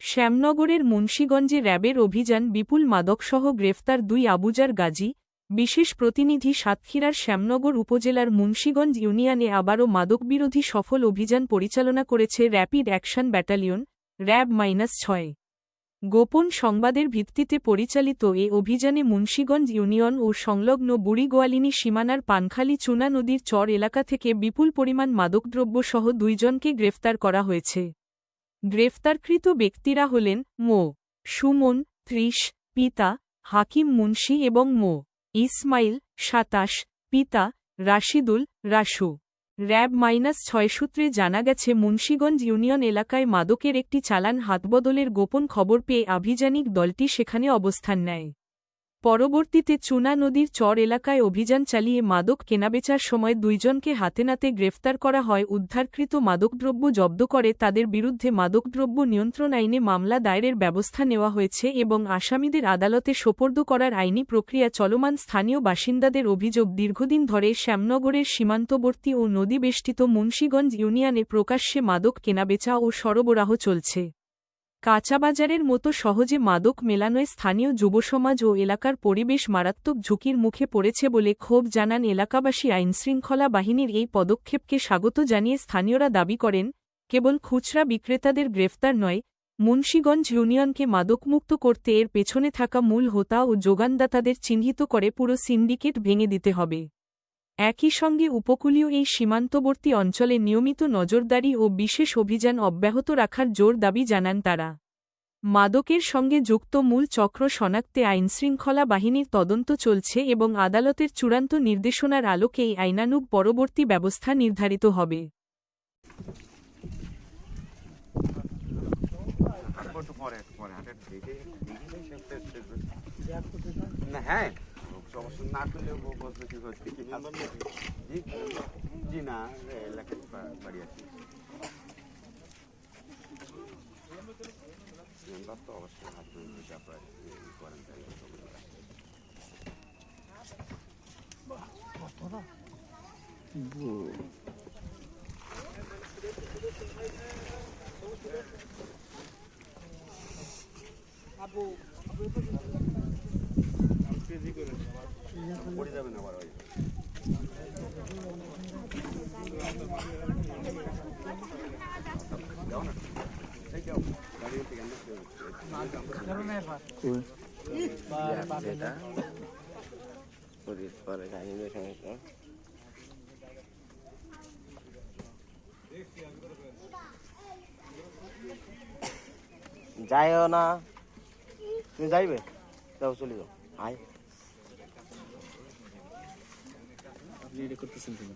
শ্যামনগরের মুন্সীগঞ্জে র্যাবের অভিযান, বিপুল মাদকসহ গ্রেফতার 2 আবুজার গাজী। বিশেষ প্রতিনিধি। সাতক্ষীরার শ্যামনগর উপজেলার মুন্সীগঞ্জ ইউনিয়নে আবারও মাদকবিরোধী সফল অভিযান পরিচালনা করেছে র্যাপিড অ্যাকশন ব্যাটালিয়ন, র্যাব-6। গোপন সংবাদের ভিত্তিতে পরিচালিত এ অভিযানে মুন্সীগঞ্জ ইউনিয়ন ও সংলগ্ন বুড়িগোয়ালিনী সীমানার পানখালী চুনা নদীর চর এলাকা থেকে বিপুল পরিমাণ মাদকদ্রব্যসহ 2 জনকে গ্রেফতার করা হয়েছে। গ্রেফতারকৃত ব্যক্তিরা হলেন মো. সুমন 30, পিতা হাকিম মুন্সী এবং মো. ইসমাইল 27, পিতা রাশিদুল রাসু। র্যাব-6 সূত্রে জানা গেছে, মুন্সীগঞ্জ ইউনিয়ন এলাকায় মাদকের একটি চালান হাতবদলের গোপন খবর পেয়ে আভিযানিক দলটি সেখানে অবস্থান নেয়। পরবর্তীতে চুনা নদীর চর এলাকায় অভিযান চালিয়ে মাদক কেনাবেচার সময় 2 জনকে হাতেনাতে গ্রেফতার করা হয়। উদ্ধারকৃত মাদকদ্রব্য জব্দ করে তাদের বিরুদ্ধে মাদকদ্রব্য নিয়ন্ত্রণ আইনে মামলা দায়েরের ব্যবস্থা নেওয়া হয়েছে এবং আসামিদের আদালতে সোপর্দ করার আইনি প্রক্রিয়া চলমান। স্থানীয় বাসিন্দাদের অভিযোগ, দীর্ঘদিন ধরে শ্যামনগরের সীমান্তবর্তী ও নদীবেষ্টিত মুন্সীগঞ্জ ইউনিয়নে প্রকাশ্যে মাদক কেনাবেচা ও সরবরাহ চলছে। কাঁচাবাজারের মতো সহজে মাদক মেলানোয় স্থানীয় যুবসমাজ ও এলাকার পরিবেশ মারাত্মক ঝুঁকির মুখে পড়েছে বলে ক্ষোভ জানান এলাকাবাসী। আইনশৃঙ্খলা বাহিনীর এই পদক্ষেপকে স্বাগত জানিয়ে স্থানীয়রা দাবি করেন, কেবল খুচরা বিক্রেতাদের গ্রেফতার নয়, মুন্সীগঞ্জ ইউনিয়নকে মাদকমুক্ত করতে এর পেছনে থাকা মূল হোতা ও যোগানদাতাদের চিহ্নিত করে পুরো সিন্ডিকেট ভেঙে দিতে হবে। একই সঙ্গে উপকূলীয় এই সীমান্তবর্তী অঞ্চলে নিয়মিত নজরদারি ও বিশেষ অভিযান অব্যাহত রাখার জোর দাবি জানান তারা। মাদকের সঙ্গে যুক্ত মূল চক্র শনাক্তে আইনশৃঙ্খলা বাহিনীর তদন্ত চলছে এবং আদালতের চূড়ান্ত নির্দেশনার আলোকে এই আইনানুগ পরবর্তী ব্যবস্থা নির্ধারিত হবে। না করলে বলতে কি হচ্ছে জি না এলাকায় বাড়ি আছে মেম্বার তো অবশ্যই হাত আপনার কোয়ারেন্টাইন পড়ে যাবে না আবার যাইও না, তুমি যাইবে যাও, চলে যাও। আয় করতেছেন তুমি